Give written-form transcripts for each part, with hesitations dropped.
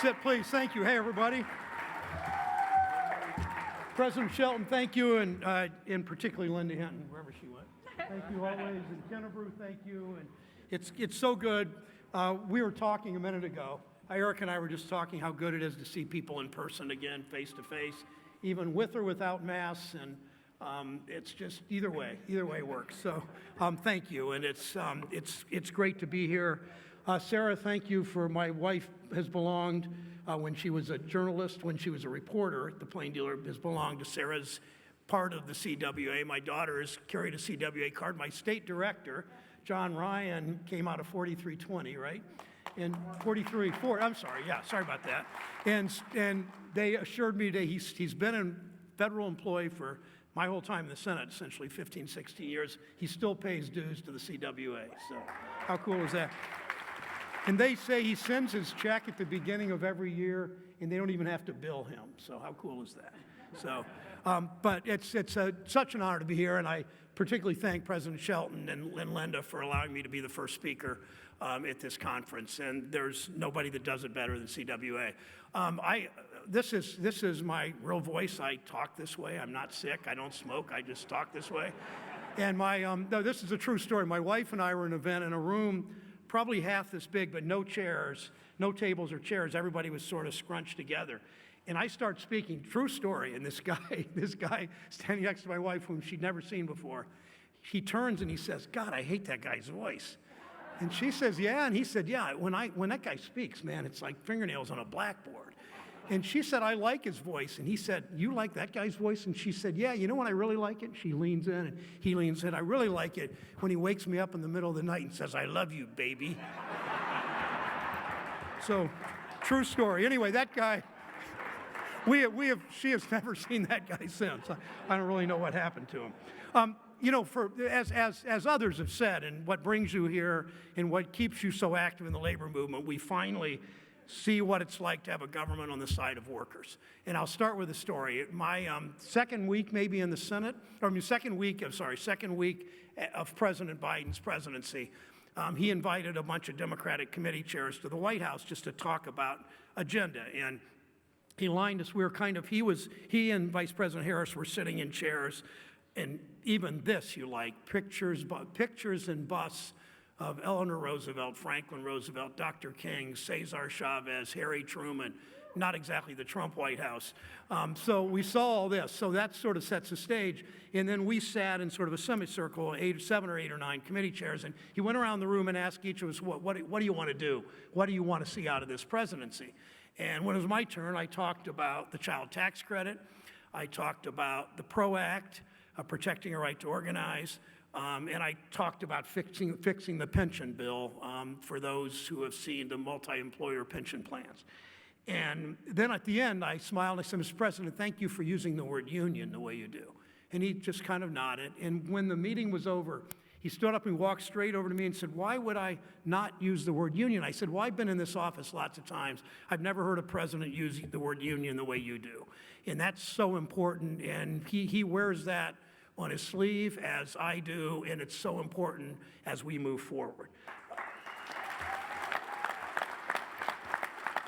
Sit, please. Thank you. Hey, everybody. President Shelton, thank you, and particularly Linda Hinton, wherever she went. Thank you always, and Kennebrew, thank you. And it's so good. We were talking a minute ago. Eric and I were just talking how good it is to see people in person again, face to face, even with or without masks, and it's just either way works. So thank you, and it's great to be here. Sarah, thank you for my wife has belonged when she was a journalist, when she was a reporter at the Plain Dealer, has belonged to Sarah's part of the CWA. My daughter has carried a CWA card. My state director, John Ryan, came out of 4320, right? And 43-4, I'm sorry, yeah, sorry about that. And they assured me that he's been a federal employee for my whole time in the Senate, essentially 15, 16 years. He still pays dues to the CWA, so how cool is that? And they say he sends his check at the beginning of every year, and they don't even have to bill him. So how cool is that? So, but it's such an honor to be here, and I particularly thank President Shelton and Linda for allowing me to be the first speaker at this conference. And there's nobody that does it better than CWA. This is my real voice. I talk this way. I'm not sick. I don't smoke. I just talk this way. And no, this is a true story. My wife and I were in an event in a room probably half this big, but no chairs, no tables or chairs. Everybody was sort of scrunched together. And I start speaking, true story, and this guy standing next to my wife, whom she'd never seen before, he turns and he says, "God, I hate that guy's voice." And she says, "Yeah," and he said, "Yeah, when that guy speaks, man, it's like fingernails on a blackboard." And she said, "I like his voice." And he said, "You like that guy's voice?" And she said, "Yeah, you know when I really like it?" She leans in and he leans in. "I really like it when he wakes me up in the middle of the night and says, 'I love you, baby.'" So, true story. Anyway, that guy, she has never seen that guy since. I don't really know what happened to him. You know, as others have said, and what brings you here and what keeps you so active in the labor movement, we finally see what it's like to have a government on the side of workers. And I'll start with a story. My second week maybe in the Senate, second week of President Biden's presidency, he invited a bunch of Democratic committee chairs to the White House just to talk about agenda. And he lined us, he and Vice President Harris were sitting in chairs, and even this you like, pictures and busts of Eleanor Roosevelt, Franklin Roosevelt, Dr. King, Cesar Chavez, Harry Truman, not exactly the Trump White House. So we saw all this. So that sort of sets the stage. And then we sat in sort of a semicircle, 7 or 8 or 9 committee chairs, and he went around the room and asked each of us, what do you want to do? What do you want to see out of this presidency? And when it was my turn, I talked about the child tax credit. I talked about the PRO Act, protecting a right to organize. And I talked about fixing the pension bill for those who have seen the multi-employer pension plans. And then at the end, I smiled and I said, "Mr. President, thank you for using the word union the way you do." And he just kind of nodded. And when the meeting was over, he stood up and walked straight over to me and said, "Why would I not use the word union?" I said, "Well, I've been in this office lots of times. I've never heard a president use the word union the way you do." And that's so important. And he wears that on his sleeve, as I do, and it's so important as we move forward.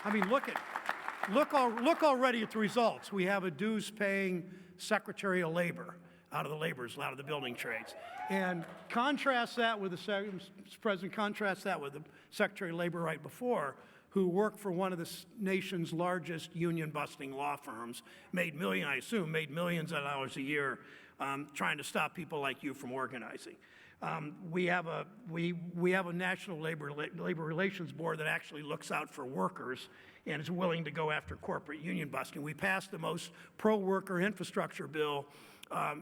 I mean, look already at the results. We have a dues-paying Secretary of Labor out of the building trades. And contrast that with the Secretary of Labor right before, who worked for one of the nation's largest union-busting law firms, made millions of dollars a year trying to stop people like you from organizing. We have a National Labor Relations Board that actually looks out for workers and is willing to go after corporate union busting. We passed the most pro-worker infrastructure bill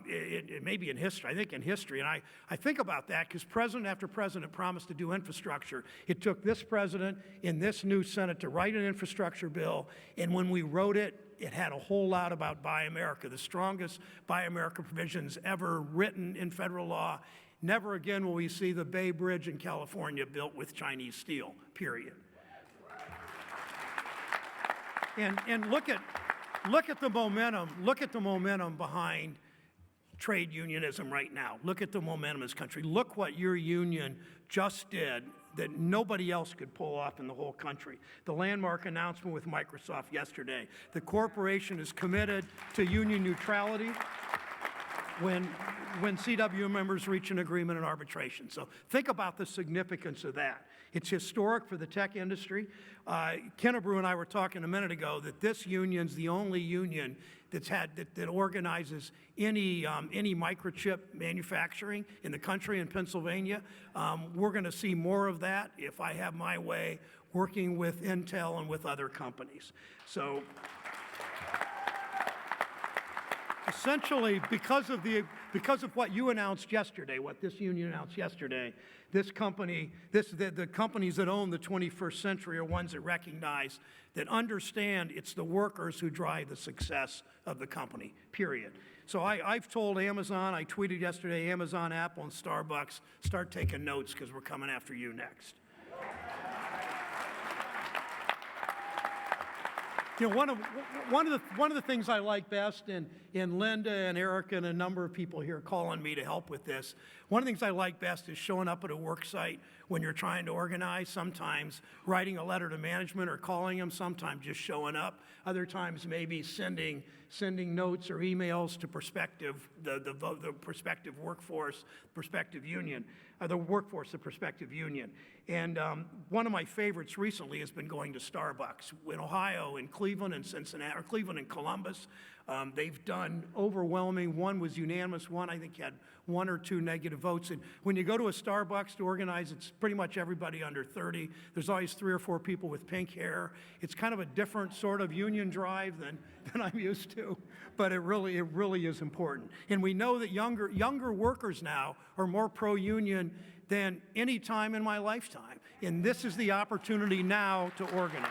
it may be in history, I think in history. And I think about that because president after president promised to do infrastructure. It took this president in this new Senate to write an infrastructure bill, and when we wrote it, it had a whole lot about Buy America, the strongest Buy America provisions ever written in federal law. Never again will we see the Bay Bridge in California built with Chinese steel, period. And look at the momentum behind trade unionism right now. Look at the momentum in this country. Look what your union just did that nobody else could pull off in the whole country. The landmark announcement with Microsoft yesterday. The corporation is committed to union neutrality when CWA members reach an agreement in arbitration. So think about the significance of that. It's historic for the tech industry. Kennebrew and I were talking a minute ago that this union's the only union that organizes any microchip manufacturing in the country in Pennsylvania. We're going to see more of that, if I have my way, working with Intel and with other companies. So essentially, because of what you announced yesterday, what this union announced yesterday, this company, the companies that own the 21st century are ones that recognize, that understand it's the workers who drive the success of the company, period. So I've told Amazon, I tweeted yesterday, Amazon, Apple, and Starbucks, start taking notes because we're coming after you next. You know, one of the things I like best, in Linda and Erica and a number of people here calling me to help with this, one of the things I like best is showing up at a work site when you're trying to organize, sometimes writing a letter to management or calling them, sometimes just showing up, other times maybe sending notes or emails to the prospective workforce, prospective union, the workforce, the prospective union. And one of my favorites recently has been going to Starbucks in Ohio, in Cleveland and Cincinnati, or Cleveland and Columbus. They've done overwhelming. One was unanimous. One, I think, had 1 or 2 negative votes. And when you go to a Starbucks to organize, it's pretty much everybody under 30. There's always 3 or 4 people with pink hair. It's kind of a different sort of union drive than I'm used to, but it really is important. And we know that younger workers now are more pro-union than any time in my lifetime. And this is the opportunity now to organize.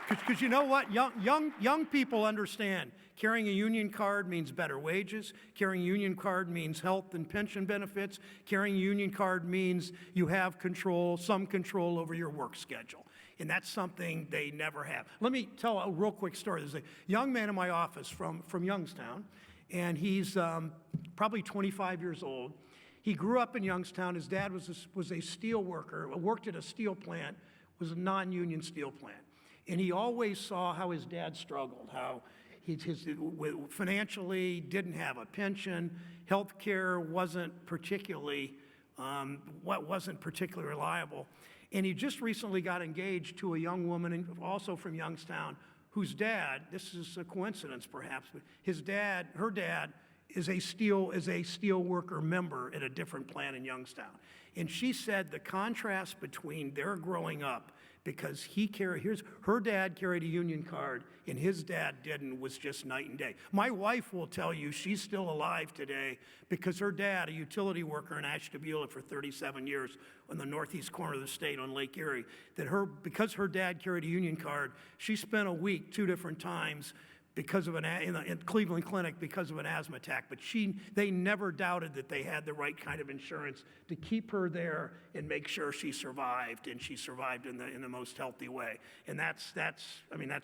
Because you know what? Young people understand carrying a union card means better wages. Carrying a union card means health and pension benefits. Carrying a union card means you have some control over your work schedule. And that's something they never have. Let me tell a real quick story. There's a young man in my office from Youngstown, and he's probably 25 years old. He grew up in Youngstown. His dad was a steel worker, worked at a steel plant, was a non-union steel plant. And he always saw how his dad struggled, how financially didn't have a pension, health care wasn't particularly reliable. And he just recently got engaged to a young woman, also from Youngstown, whose dad, this is a coincidence perhaps, but her dad is a steel worker member at a different plant in Youngstown. And she said the contrast between their growing up, because her dad carried a union card and his dad didn't, was just night and day. My wife will tell you she's still alive today because her dad, a utility worker in Ashtabula for 37 years on the northeast corner of the state on Lake Erie, because her dad carried a union card, she spent a week 2 different times because of in Cleveland Clinic because of an asthma attack. But they never doubted that they had the right kind of insurance to keep her there and make sure she survived, and she survived in the most healthy way. And that's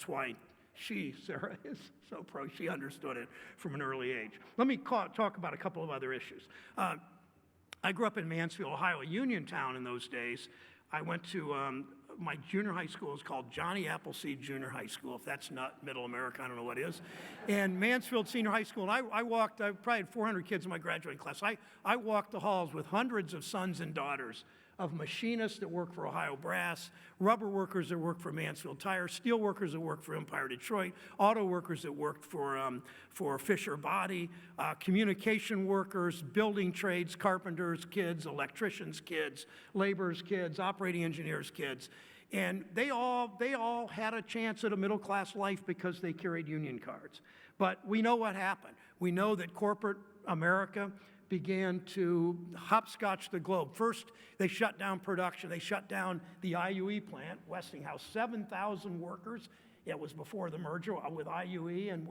why Sarah, is so pro. She understood it from an early age. Let me talk about a couple of other issues. I grew up in Mansfield, Ohio, a union town in those days. I went to my junior high school is called Johnny Appleseed Junior High School. If that's not middle America, I don't know what is. And Mansfield Senior High School, and I probably had 400 kids in my graduating class. I walked the halls with hundreds of sons and daughters of machinists that work for Ohio Brass, rubber workers that work for Mansfield Tire, steel workers that work for Empire Detroit, auto workers that worked for Fisher Body, communication workers, building trades, carpenters' kids, electricians' kids, laborers' kids, operating engineers' kids. And they all had a chance at a middle-class life because they carried union cards. But we know what happened. We know that corporate America began to hopscotch the globe. First, they shut down production. They shut down the IUE plant, Westinghouse, 7,000 workers. It was before the merger with IUE and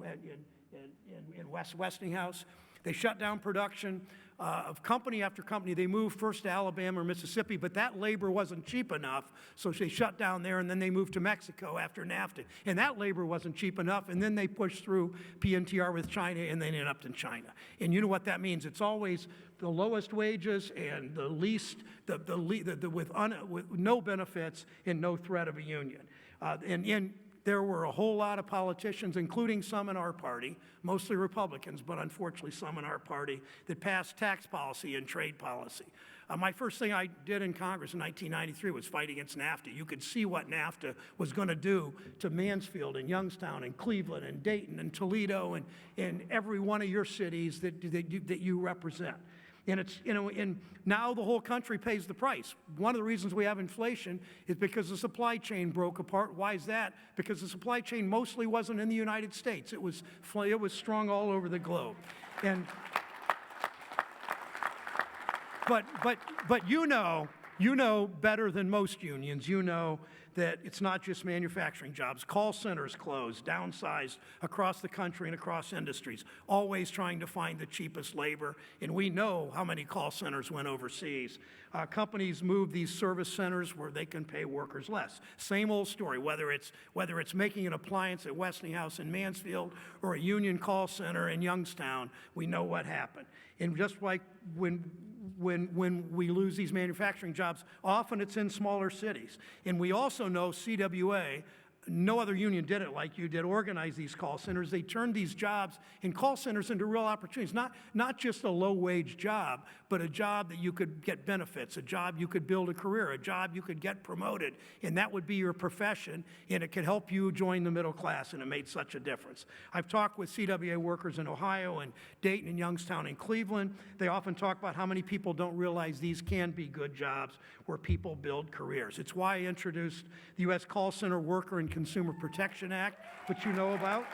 Westinghouse. They shut down production of company after company. They moved first to Alabama or Mississippi, but that labor wasn't cheap enough, so they shut down there, and then they moved to Mexico after NAFTA. And that labor wasn't cheap enough, and then they pushed through PNTR with China, and they ended up in China. And you know what that means. It's always the lowest wages and the least, with no benefits and no threat of a union. And there were a whole lot of politicians, including some in our party, mostly Republicans, but unfortunately some in our party, that passed tax policy and trade policy. My first thing I did in Congress in 1993 was fight against NAFTA. You could see what NAFTA was going to do to Mansfield and Youngstown and Cleveland and Dayton and Toledo and every one of your cities that you represent. And it's, and now the whole country pays the price. One of the reasons we have inflation is because the supply chain broke apart. Why is that? Because the supply chain mostly wasn't in the United States. It was strung all over the globe. And but you know better than most unions. You know that it's not just manufacturing jobs. Call centers closed, downsized across the country and across industries, always trying to find the cheapest labor. And we know how many call centers went overseas. Companies move these service centers where they can pay workers less. Same old story, whether it's making an appliance at Westinghouse in Mansfield or a union call center in Youngstown, we know what happened. And just like when we lose these manufacturing jobs, often it's in smaller cities. And we also know CWA, no other union did it like you did, organize these call centers. They turned these jobs in call centers into real opportunities, not just a low-wage job, but a job that you could get benefits, a job you could build a career, a job you could get promoted, and that would be your profession, and it could help you join the middle class, and it made such a difference. I've talked with CWA workers in Ohio and Dayton and Youngstown and Cleveland. They often talk about how many people don't realize these can be good jobs where people build careers. It's why I introduced the U.S. Call Center Worker and Consumer Protection Act, which you know about.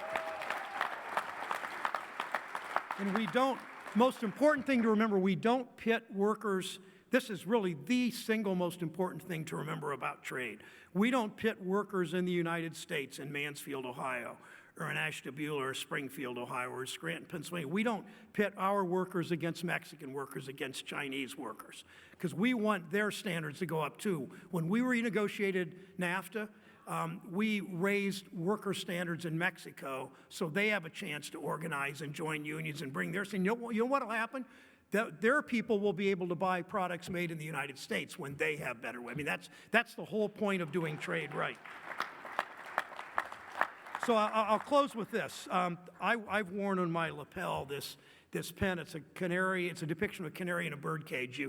And we don't, most important thing to remember, we don't pit workers. This is really the single most important thing to remember about trade. We don't pit workers in the United States in Mansfield, Ohio, or in Ashtabula or Springfield, Ohio, or Scranton, Pennsylvania. We don't pit our workers against Mexican workers, against Chinese workers, because we want their standards to go up too. When we renegotiated NAFTA, we raised worker standards in Mexico so they have a chance to organize and join unions and bring theirs. And you know what will happen? Their people will be able to buy products made in the United States when they have better. I mean, that's the whole point of doing trade right. So I'll close with this. I've worn on my lapel this pen. It's a canary. It's a depiction of a canary in a birdcage.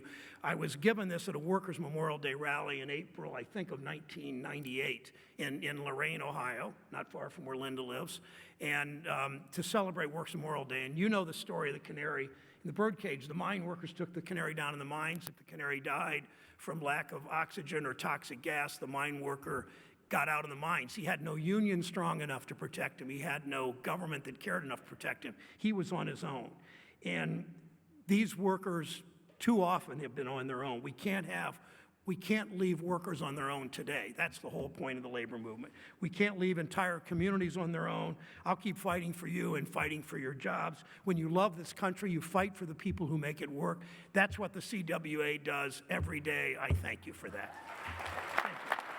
I was given this at a Workers' Memorial Day rally in April, I think, of 1998 in Lorain, Ohio, not far from where Linda lives, and to celebrate Workers' Memorial Day. And you know the story of the canary in the birdcage. The mine workers took the canary down in the mines. If the canary died from lack of oxygen or toxic gas, the mine worker got out of the mines. He had no union strong enough to protect him. He had no government that cared enough to protect him. He was on his own. And these workers too often have been on their own. We can't leave workers on their own today. That's the whole point of the labor movement. We can't leave entire communities on their own. I'll keep fighting for you and fighting for your jobs. When you love this country, you fight for the people who make it work. That's what the CWA does every day. I thank you for that. Thank you.